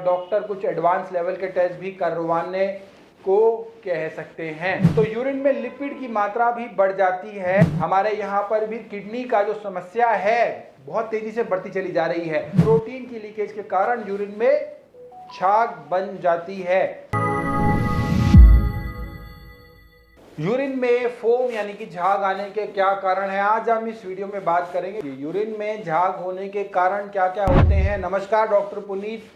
Doctor कुछ advance level के test भी करवाने को कह सकते हैं। तो यूरिन में लिपिड की मात्रा भी बढ़ जाती है। हमारे यहाँ पर भी किडनी का जो समस्या है बहुत तेजी से बढ़ती चली जा रही है। प्रोटीन की लीकेज के कारण यूरिन में छाग बन जाती है। यूरिन में फोम यानी कि झाग आने के क्या कारण है, आज हम इस वीडियो में बात करेंगे। यूरिन में झाग होने के कारण क्या क्या होते हैं। नमस्कार, डॉक्टर पुनीत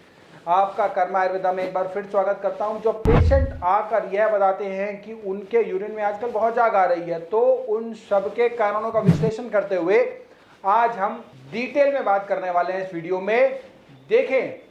आपका कर्मा आयुर्वेदा में एक बार फिर स्वागत करता हूं। जो पेशेंट आकर यह बताते हैं कि उनके यूरिन में आजकल बहुत झाग आ रही है, तो उन सबके कारणों का विश्लेषण करते हुए आज हम डिटेल में बात करने वाले हैं इस वीडियो में। देखें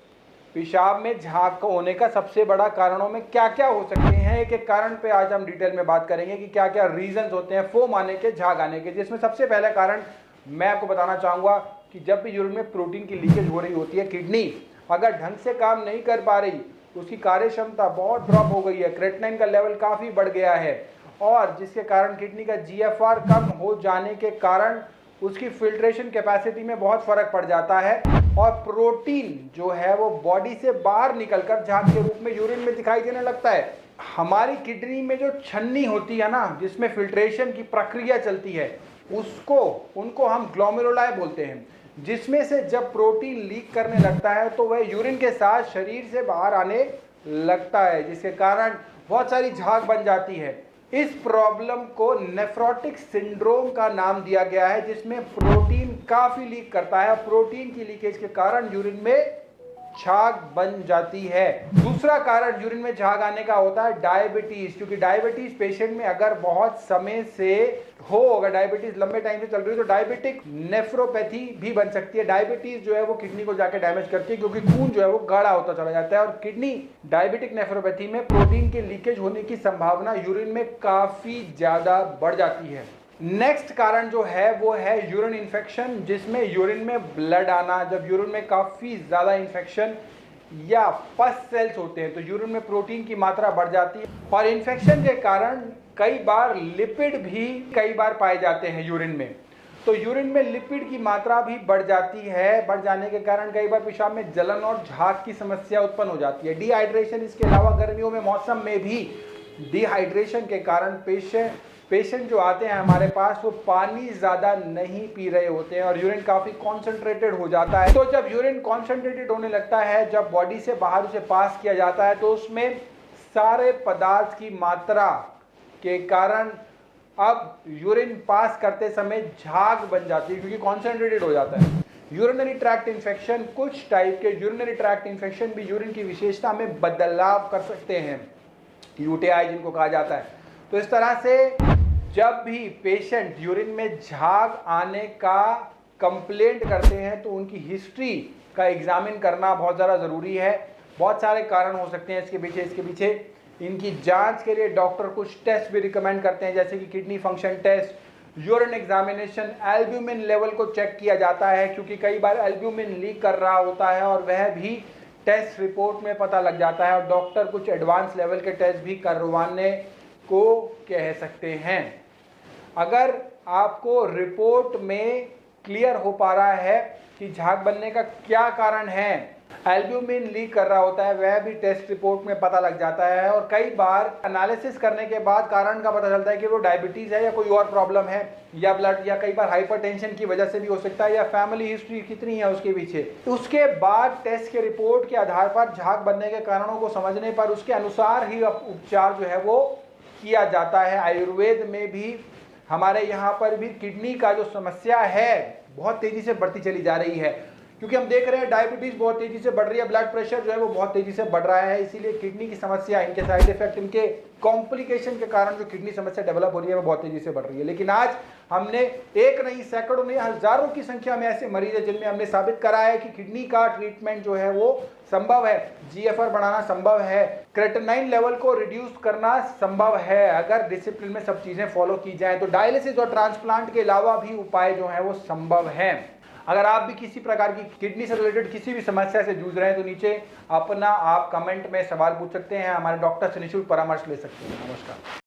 पेशाब में झाग को होने का सबसे बड़ा कारणों में क्या क्या हो सकते हैं। एक एक कारण पे आज हम डिटेल में बात करेंगे कि क्या क्या रीजंस होते हैं फोम आने के, झाग आने के। जिसमें सबसे पहला कारण मैं आपको बताना चाहूँगा कि जब भी यूरिन में प्रोटीन की लीकेज हो रही होती है, किडनी अगर ढंग से काम नहीं कर पा रही, उसकी कार्य क्षमता बहुत ड्रॉप हो गई है, क्रेटिनिन का लेवल काफ़ी बढ़ गया है, और जिसके कारण किडनी का जीएफआर कम हो जाने के कारण उसकी फिल्ट्रेशन कैपेसिटी में बहुत फर्क पड़ जाता है, और प्रोटीन जो है वो बॉडी से बाहर निकलकर झाग के रूप में यूरिन में दिखाई देने लगता है। हमारी किडनी में जो छन्नी होती है ना, जिसमें फिल्ट्रेशन की प्रक्रिया चलती है, उनको हम ग्लोमेरुलाई बोलते हैं। जिसमें से जब प्रोटीन लीक करने लगता है तो वह यूरिन के साथ शरीर से बाहर आने लगता है, जिसके कारण बहुत सारी झाग बन जाती है। इस प्रॉब्लम को नेफ्रोटिक सिंड्रोम का नाम दिया गया है, जिसमें प्रोटीन काफी लीक करता है। प्रोटीन की लीकेज के कारण यूरिन में झाग बन जाती है। दूसरा कारण यूरिन में झाग आने का होता है डायबिटीज, क्योंकि डायबिटीज पेशेंट में अगर बहुत समय से हो, अगर डायबिटीज लंबे टाइम से चल रही है तो डायबिटिक नेफ्रोपैथी भी बन सकती है। डायबिटीज जो है वो किडनी को जाकर डैमेज करती है, क्योंकि खून जो है वो गाढ़ा होता चला जाता है, और किडनी डायबिटिक नेफ्रोपैथी में प्रोटीन के लीकेज होने की संभावना यूरिन में काफी ज्यादा बढ़ जाती है। नेक्स्ट कारण जो है वो है यूरिन इन्फेक्शन, जिसमें यूरिन में ब्लड आना। जब यूरिन में काफ़ी ज़्यादा इन्फेक्शन या पस सेल्स होते हैं तो यूरिन में प्रोटीन की मात्रा बढ़ जाती है, और इन्फेक्शन के कारण कई बार लिपिड भी कई बार पाए जाते हैं यूरिन में। तो यूरिन में लिपिड की मात्रा भी बढ़ जाती है। बढ़ जाने के कारण कई बार पेशाब में जलन और झाग की समस्या उत्पन्न हो जाती है। डिहाइड्रेशन, इसके अलावा गर्मियों में मौसम में भी डिहाइड्रेशन के कारण पेशेंट जो आते हैं हमारे पास, वो पानी ज़्यादा नहीं पी रहे होते हैं और यूरिन काफ़ी कॉन्सेंट्रेटेड हो जाता है। तो जब यूरिन कॉन्सेंट्रेटेड होने लगता है, जब बॉडी से बाहर उसे पास किया जाता है, तो उसमें सारे पदार्थ की मात्रा के कारण अब यूरिन पास करते समय झाग बन जाती है, क्योंकि कॉन्सेंट्रेटेड हो जाता है। यूरिनरी ट्रैक्ट इन्फेक्शन, कुछ टाइप के यूरिनरी ट्रैक्ट इन्फेक्शन भी यूरिन की विशेषता में बदलाव कर सकते हैं, यूटीआई जिनको कहा जाता है। तो इस तरह से जब भी पेशेंट यूरिन में झाग आने का कंप्लेंट करते हैं तो उनकी हिस्ट्री का एग्जामिन करना बहुत ज़्यादा ज़रूरी है। बहुत सारे कारण हो सकते हैं इसके पीछे इनकी जांच के लिए डॉक्टर कुछ टेस्ट भी रिकमेंड करते हैं, जैसे कि kidney function test, urine examination, albumin level को चेक किया जाता है, क्योंकि कई बार एल्ब्यूमिन लीक कर रहा होता है और वह भी टेस्ट रिपोर्ट में पता लग जाता है, और डॉक्टर कुछ एडवांस लेवल के टेस्ट भी करवाने को कह सकते हैं। अगर आपको रिपोर्ट में क्लियर हो पा रहा है कि झाग बनने का क्या कारण है, एल्ब्यूमिन लीक कर रहा होता है, वह भी टेस्ट रिपोर्ट में पता लग जाता है, और कई बार एनालिसिस करने के बाद कारण का पता चलता है कि वो डायबिटीज़ है या कोई और प्रॉब्लम है, या ब्लड, या कई बार हाइपरटेंशन की वजह से भी हो सकता है, या फैमिली हिस्ट्री कितनी है उसके पीछे। उसके बाद टेस्ट के रिपोर्ट के आधार पर झाग बनने के कारणों को समझने पर उसके अनुसार ही उपचार जो है वो किया जाता है। आयुर्वेद में भी हमारे यहाँ पर भी किडनी का जो समस्या है बहुत तेजी से बढ़ती चली जा रही है, क्योंकि हम देख रहे हैं डायबिटीज बहुत तेजी से बढ़ रही है, ब्लड प्रेशर जो है वो बहुत तेजी से बढ़ रहा है। इसीलिए किडनी की समस्या, इनके साइड इफेक्ट, इनके कॉम्प्लिकेशन के कारण जो किडनी समस्या डेवलप हो रही है वो बहुत तेजी से बढ़ रही है। लेकिन आज हमने एक नहीं, सैकड़ों नहीं, हजारों की संख्या में ऐसे मरीज है जिनमें हमने साबित करा है कि किडनी का ट्रीटमेंट जो है वो संभव है, जीएफआर बढ़ाना संभव है, क्रेटिनिन लेवल को रिड्यूस करना संभव है, अगर डिसिप्लिन में सब चीजें फॉलो की जाए। तो डायलिसिस और ट्रांसप्लांट के अलावा भी उपाय जो है वो संभव है। अगर आप भी किसी प्रकार की किडनी से रिलेटेड किसी भी समस्या से जूझ रहे हैं तो नीचे अपना आप कमेंट में सवाल पूछ सकते हैं, हमारे डॉक्टर से निःशुल्क परामर्श ले सकते हैं। नमस्कार।